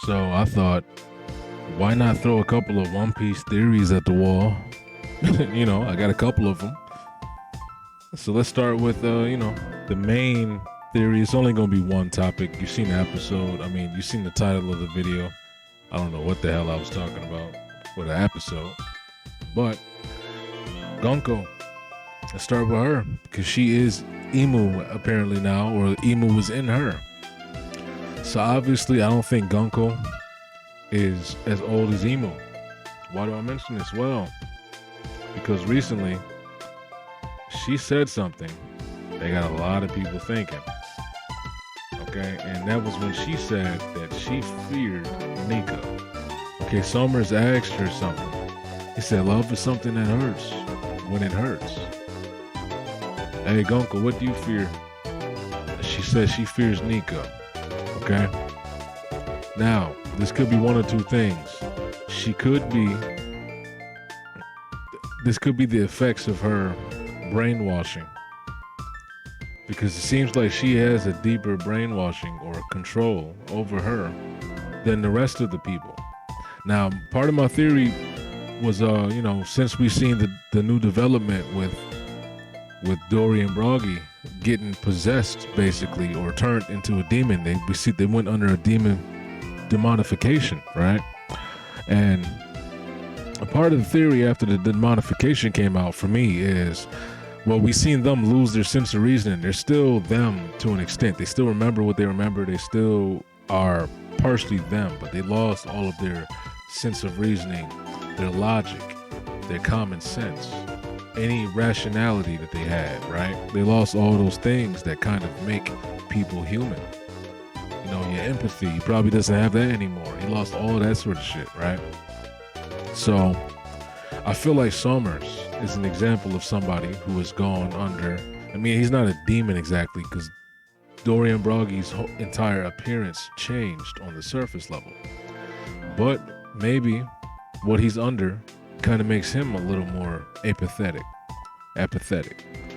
So I thought, why not throw a couple of One Piece theories at the wall? I got a couple of them. So let's start with, the main theory. It's only going to be one topic. You've seen the episode. I mean, you've seen the title of the video. I don't know what the hell I was talking about for the episode. But Gunko, let's start with her because she is Emu apparently now, or Emu was in her. So obviously, I don't think Gunko is as old as Emu. Why do I mention this? Well, because recently she said something that got a lot of people thinking. Okay, and that was when she said that she feared Nika. Okay, Summers asked her something. He said, "Love is something that hurts when it hurts." Hey, Gunko, what do you fear? She says she fears Nika. Okay. Now, this could be one or two things. This could be the effects of her brainwashing. Because it seems like she has a deeper brainwashing or control over her than the rest of the people. Now, part of my theory was, since we've seen the new development with Dory and Broggy getting possessed, basically, or turned into a demon, they went under a demonification, right? And a part of the theory after the demonification came out for me is, well, we've seen them lose their sense of reasoning. They're still them to an extent. They still remember what they remember. They still are partially them, but they lost all of their sense of reasoning, their logic, their common sense, any rationality that they had, right? They lost all those things that kind of make people human. Your empathy, he probably doesn't have that anymore. He lost all that sort of shit, right? So I feel like Summers is an example of somebody who has gone under. I mean, he's not a demon exactly, because Dorian Broggy's entire appearance changed on the surface level. But maybe what he's under kind of makes him a little more apathetic,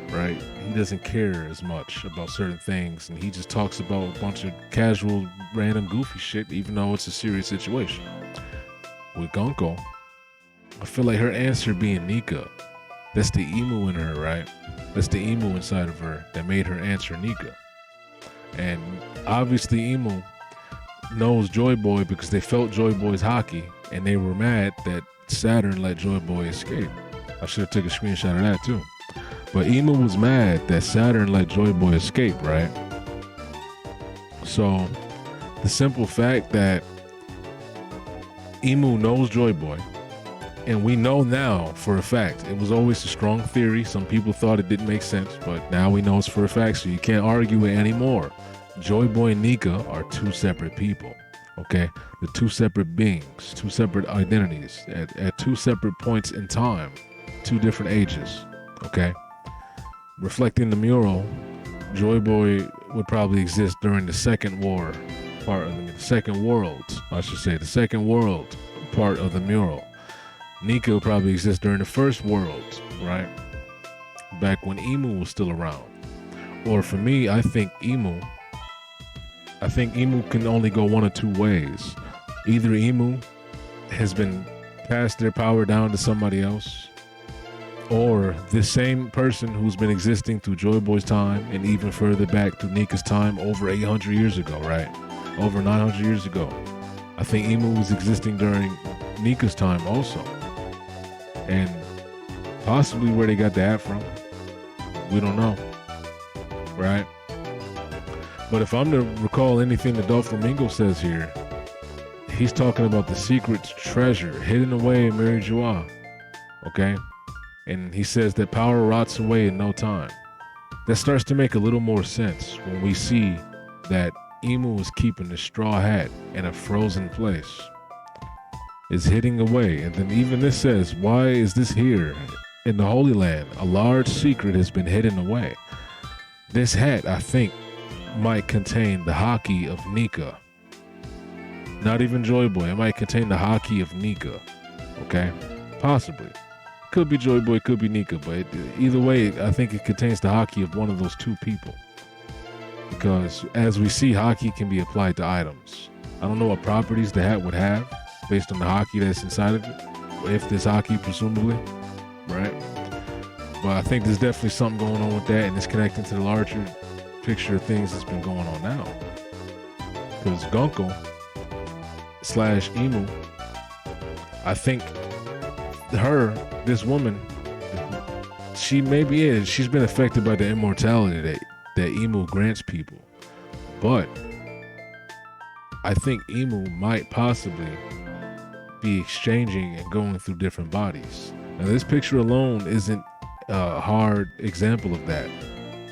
right? He doesn't care as much about certain things, and he just talks about a bunch of casual, random, goofy shit, even though it's a serious situation. With Gunko, I feel like her answer being Nika, that's the emu in her, right? That's the emu inside of her that made her answer Nika. And obviously Emu knows Joy Boy because they felt Joy Boy's hockey, and they were mad that Saturn let Joy Boy escape. I should have took a screenshot of that too. But Emu was mad that Saturn let Joy Boy escape, right? So the simple fact that Emu knows Joy Boy, and we know now for a fact, it was always a strong theory. Some people thought it didn't make sense, but now we know it's for a fact, so you can't argue it anymore. Joy Boy and Nika are two separate people, okay? They're two separate beings, two separate identities, at two separate points in time, two different ages, okay? Reflecting the mural, Joy Boy would probably exist during the second war part of the second world, I should say, the second world part of the mural. Nika would probably exist during the first world, right? Back when Emu was still around. Or for me, I think Emu can only go one of two ways. Either Emu has been passed their power down to somebody else, or the same person who's been existing through Joy Boy's time and even further back to Nika's time over 800 years ago, right? Over 900 years ago. I think Emu was existing during Nika's time also. And possibly where they got that from, we don't know, right? But if I'm to recall anything that Doflamingo says here, he's talking about the secret treasure hidden away in Mary Joie, okay? And he says that power rots away in no time. That starts to make a little more sense when we see that Emu is keeping the straw hat in a frozen place. It's hidden away, and then even this says, why is this here in the Holy Land? A large secret has been hidden away. This hat, I think, might contain the hockey of Nika. Not even Joy Boy. It might contain the hockey of Nika. Okay? Possibly. Could be Joy Boy, could be Nika, but either way, I think it contains the hockey of one of those two people. Because as we see, hockey can be applied to items. I don't know what properties the hat would have based on the hockey that's inside of it, if there's hockey, presumably, right? But I think there's definitely something going on with that, and it's connecting to the larger picture of things that's been going on now. Because Gunko / Emu, I think this woman, she's been affected by the immortality that Emu grants people. But I think Emu might possibly be exchanging and going through different bodies. Now, this picture alone isn't a hard example of that,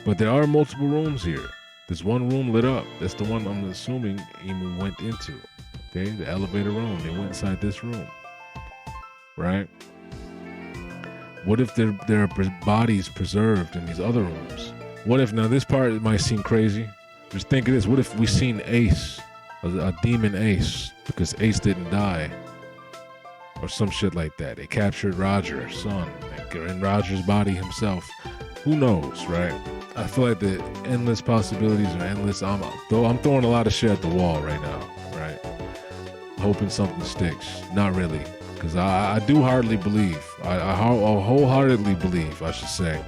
but there are multiple rooms here. There's one room lit up. That's the one I'm assuming Emu went into. Okay, the elevator room. They went inside this room, right? What if there are bodies preserved in these other rooms? What if, now this part might seem crazy. Just think of this. What if we seen Ace, a demon Ace, because Ace didn't die, or some shit like that. They captured Roger, son, in Roger's body himself. Who knows, right? I feel like the endless possibilities are endless. I'm throwing a lot of shit at the wall right now, right? Hoping something sticks. Not really, because I do hardly believe. I wholeheartedly believe, I should say.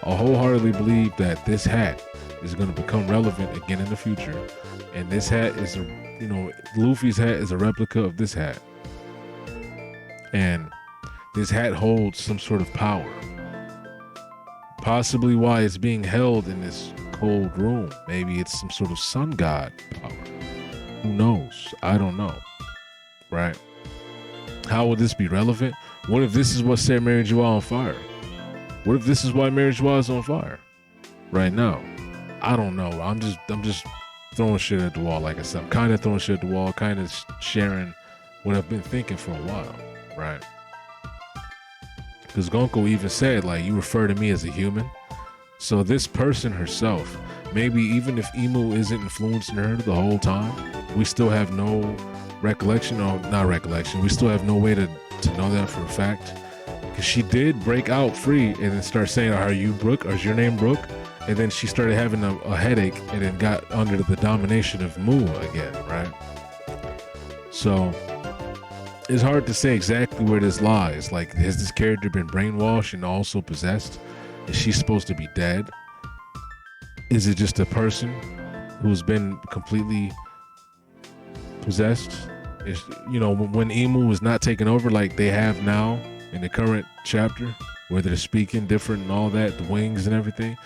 I wholeheartedly believe that this hat is going to become relevant again in the future. And this hat is, Luffy's hat is a replica of this hat. And this hat holds some sort of power. Possibly why it's being held in this cold room. Maybe it's some sort of sun god power. Who knows? I don't know. Right? How would this be relevant? What if this is what set Mary Joie on fire? What if this is why Mary Joie is on fire right now? I don't know. I'm just throwing shit at the wall. Like I said, I'm kind of throwing shit at the wall, kind of sharing what I've been thinking for a while, right? Because Gunko even said, like, you refer to me as a human. So this person herself, maybe even if Emu isn't influencing her the whole time, we still have no recollection, or not recollection, we still have no way to know that for a fact. Because she did break out free and then start saying, are you Brooke? Or is your name Brooke? And then she started having a headache and then got under the domination of Mu again, right? So it's hard to say exactly where this lies. Like, has this character been brainwashed and also possessed? Is she supposed to be dead? Is it just a person who's been completely possessed? When Emu was not taken over like they have now in the current chapter, where they're speaking different and all that, the wings and everything.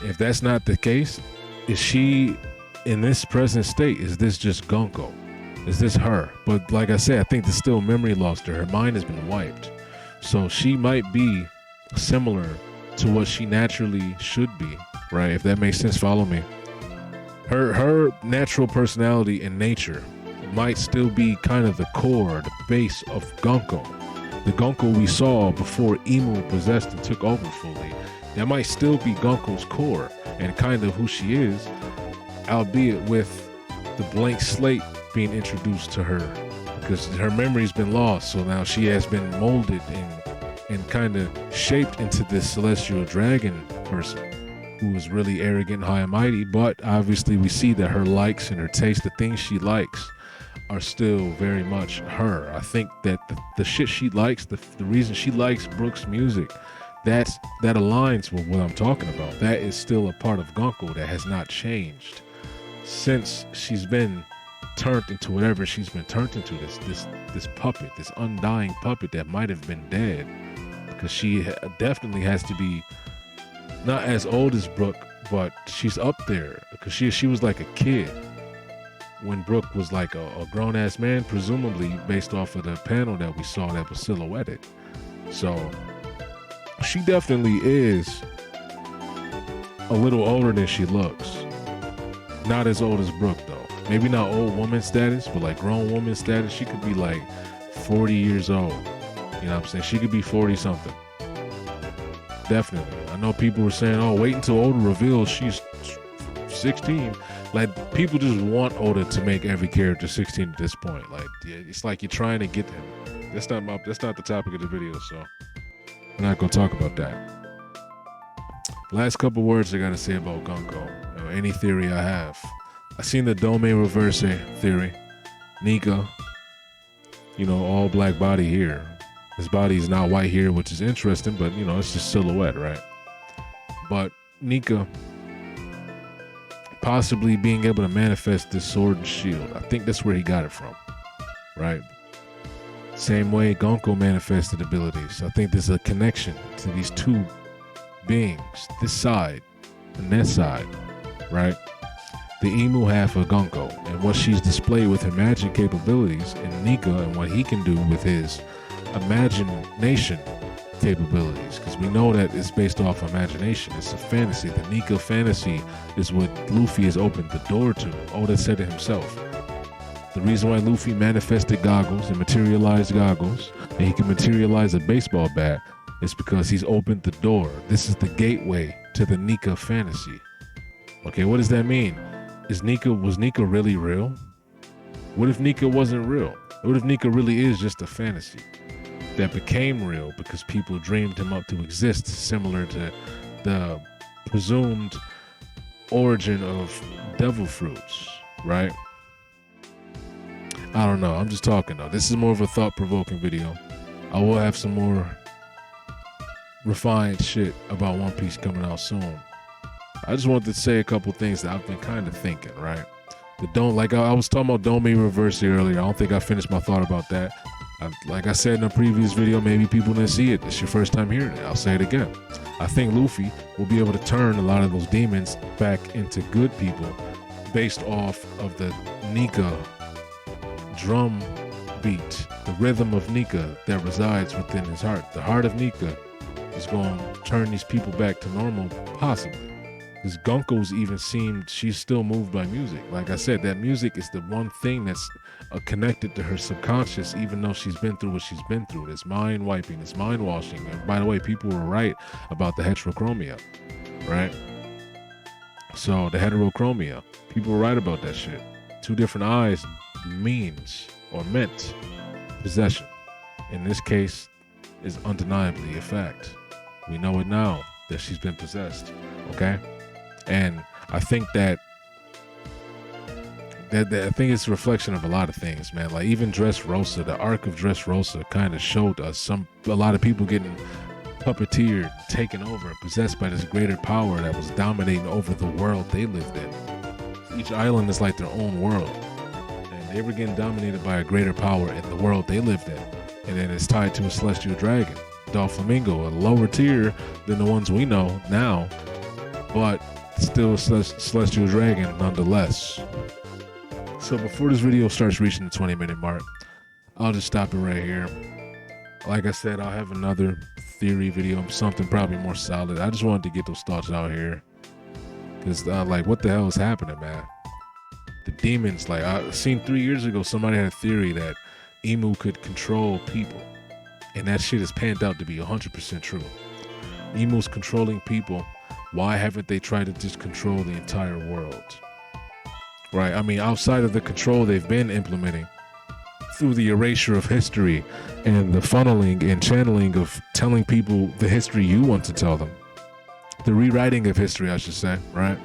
If that's not the case, is she in this present state? Is this just Gunko? Is this her? But like I said, I think there's still memory loss to her. Her mind has been wiped. So she might be similar to what she naturally should be, right? If that makes sense, follow me. Her natural personality and nature might still be kind of the core, the base of Gunko. The Gunko we saw before Emu possessed and took over fully. That might still be Gunko's core and kind of who she is, albeit with the blank slate being introduced to her, because her memory's been lost. So now she has been molded and kind of shaped into this celestial dragon person who is really arrogant, high and mighty. But obviously we see that her likes and her taste, the things she likes, are still very much her. I think that the shit she likes, the reason she likes Brooke's music, that aligns with what I'm talking about. That is still a part of Gunko that has not changed since she's been turned into whatever she's been turned into, this puppet, this undying puppet that might have been dead, because she definitely has to be not as old as Brooke, but she's up there, because she was like a kid when Brooke was like a grown-ass man, presumably based off of the panel that we saw that was silhouetted. So she definitely is a little older than she looks. Not as old as Brooke though. Maybe not old woman status, but like grown woman status. She could be like 40 years old. You know what I'm saying? She could be 40 something. Definitely. I know people were saying, oh, wait until Oda reveals she's 16. Like, people just want Oda to make every character 16 at this point. Like, yeah, it's like you're trying to get him. That's not the topic of the video, so we're not gonna talk about that. Last couple words I gotta say about Gunko. Any theory I have. I seen the Dome Reverse theory. Nika, you know, all black body here. His body is not white here, which is interesting, but you know, it's just silhouette, right? But Nika possibly being able to manifest this sword and shield. I think that's where he got it from, right? Same way Gunko manifested abilities. I think there's a connection to these two beings, this side and that side, right? The emu half of Gunko and what she's displayed with her magic capabilities, and Nika and what he can do with his imagination capabilities, because we know that it's based off imagination. It's a fantasy. The Nika fantasy is what Luffy has opened the door to. Oda said it himself. The reason why Luffy manifested goggles and materialized goggles, and he can materialize a baseball bat, is because he's opened the door. This is the gateway to the Nika fantasy. Okay, what does that mean? Was Nika really real? What if Nika wasn't real? What if Nika really is just a fantasy that became real because people dreamed him up to exist, similar to the presumed origin of devil fruits, right? I don't know. I'm just talking though. This is more of a thought-provoking video. I will have some more refined shit about One Piece coming out soon. I just wanted to say a couple things that I've been kind of thinking, right? I was talking about Don't Me Reverse earlier. I don't think I finished my thought about that. Like I said in a previous video, maybe people didn't see it. It's your first time hearing it. I'll say it again. I think Luffy will be able to turn a lot of those demons back into good people based off of the Nika drum beat, the rhythm of Nika that resides within his heart. The heart of Nika is going to turn these people back to normal, possibly. Because Gunko's even seemed, she's still moved by music. Like I said, that music is the one thing that's connected to her subconscious, even though she's been through what she's been through. This mind wiping, this mind washing. And by the way, people were right about the heterochromia, right? So the heterochromia, people were right about that shit. Two different eyes means or meant possession. In this case, is undeniably a fact. We know it now that she's been possessed, okay? And I think that I think it's a reflection of a lot of things, man. Like even Dressrosa, the arc of Dressrosa kind of showed us a lot of people getting puppeteered, taken over, possessed by this greater power that was dominating over the world they lived in. Each island is like their own world, and they were getting dominated by a greater power in the world they lived in. And then it's tied to a celestial dragon, Doflamingo, a lower tier than the ones we know now, but still a celestial dragon nonetheless. So before this video starts reaching the 20-minute mark, I'll just stop it right here. Like I said, I'll have another theory video, something probably more solid. I just wanted to get those thoughts out here, because like, what the hell is happening, man? The demons, like I seen 3 years ago, somebody had a theory that Emu could control people, and that shit has panned out to be 100% true. Emu's controlling people. Why haven't they tried to just control the entire world? Right? I mean, outside of the control they've been implementing through the erasure of history and the funneling and channeling of telling people the history you want to tell them. The rewriting of history, I should say, right?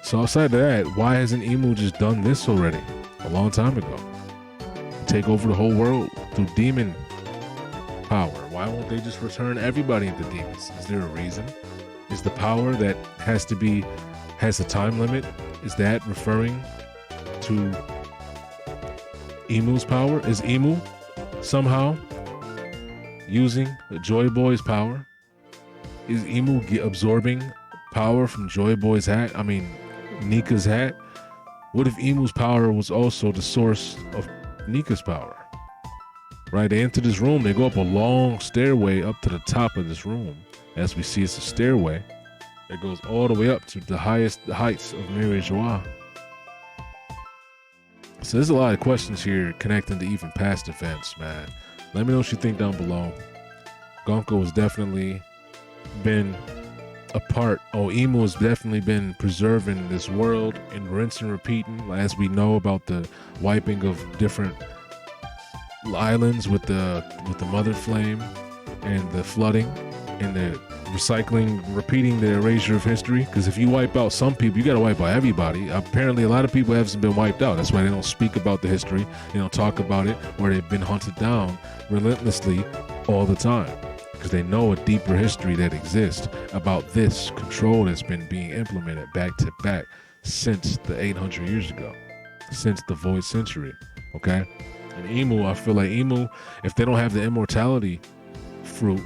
So outside of that, why hasn't Emu just done this already? A long time ago. Take over the whole world through demon power. Why won't they just return everybody into demons? Is there a reason? Is the power that has a time limit, is that referring to Emu's power? Is Emu somehow using the Joy Boy's power? Is Emu absorbing power from Joy Boy's hat? I mean, Nika's hat? What if Emu's power was also the source of Nika's power? Right, they enter this room, they go up a long stairway up to the top of this room. As we see, it's a stairway that goes all the way up to the heights of Mary Joie. So there's a lot of questions here connecting to even past events, man. Let me know what you think down below. Gunko has definitely been a part. Emu has definitely been preserving this world and rinse and repeating, as we know about the wiping of different islands with the mother flame and the flooding and the recycling, repeating the erasure of history. Because if you wipe out some people, you got to wipe out everybody. Apparently, a lot of people haven't been wiped out. That's why they don't speak about the history. They don't talk about it, or they've been hunted down relentlessly all the time. Because they know a deeper history that exists about this control that's been being implemented back to back since the 800 years ago, since the void century. Okay? And Emu, I feel like Emu, if they don't have the immortality fruit,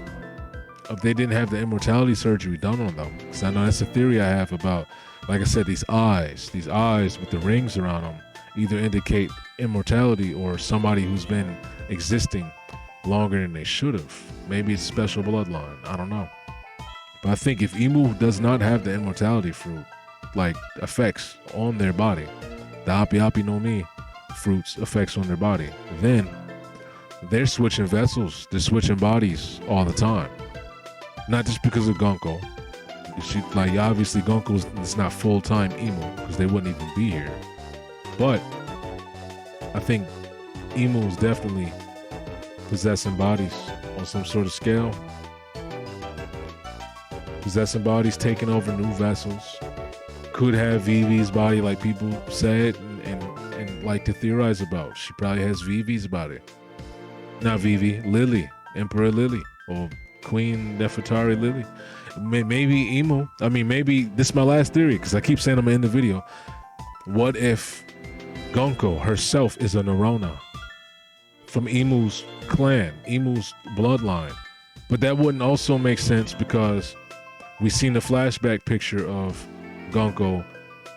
if they didn't have the immortality surgery done on them, because I know that's a theory I have about, like I said, these eyes with the rings around them either indicate immortality or somebody who's been existing longer than they should have. Maybe it's special bloodline. I don't know. But I think if Emu does not have the immortality fruit, like effects on their body, the Api Api no Mi fruits effects on their body, then they're switching vessels, they're switching bodies all the time. Not just because of Gunko. Like obviously Gunko is not full-time Emu because they wouldn't even be here. But I think Emu is definitely possessing bodies on some sort of scale. Possessing bodies, taking over new vessels. Could have Vivi's body like people said and like to theorize about. She probably has Vivi's body. Not Vivi, Lily, Emperor Lily, or Queen Nefertari Lily. Maybe Emu. I mean, maybe this is my last theory because I keep saying I'm in the video. What if Gunko herself is a Nerona from Emu's clan, Emu's bloodline? But that wouldn't also make sense because we've seen the flashback picture of Gunko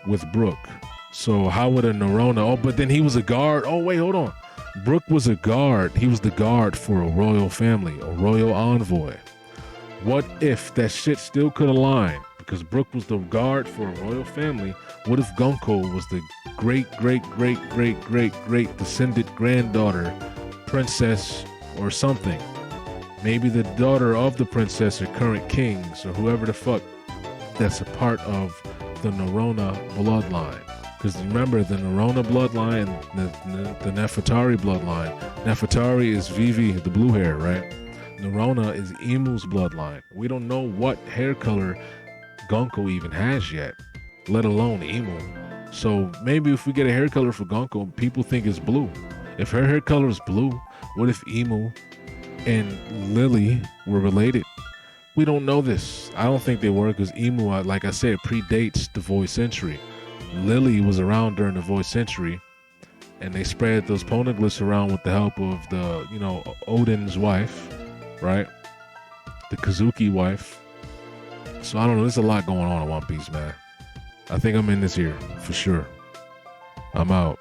with Brooke. So how would a Nerona? Oh, but then he was a guard. Oh, wait, hold on. Brooke was a guard. He was the guard for a royal family, a royal envoy. What if that shit still could align? Because Brooke was the guard for a royal family. What if Gunko was the great descendant granddaughter, princess or something? Maybe the daughter of the princess or current kings or whoever the fuck that's a part of the Nerona bloodline. Because remember, the Nerona bloodline, the Nefertari bloodline. Nefertari is Vivi, the blue hair, right? Nerona is Emu's bloodline. We don't know what hair color Gunko even has yet, let alone Emu. So maybe if we get a hair color for Gunko, people think it's blue. If her hair color is blue, what if Emu and Lily were related? We don't know this. I don't think they were because Emu, like I said, predates the void century. Lily was around during the void century, and they spread those poneglyphs around with the help of the, Odin's wife, right? The Kazuki wife. So I don't know. There's a lot going on in One Piece, man. I think I'm in this here for sure. I'm out.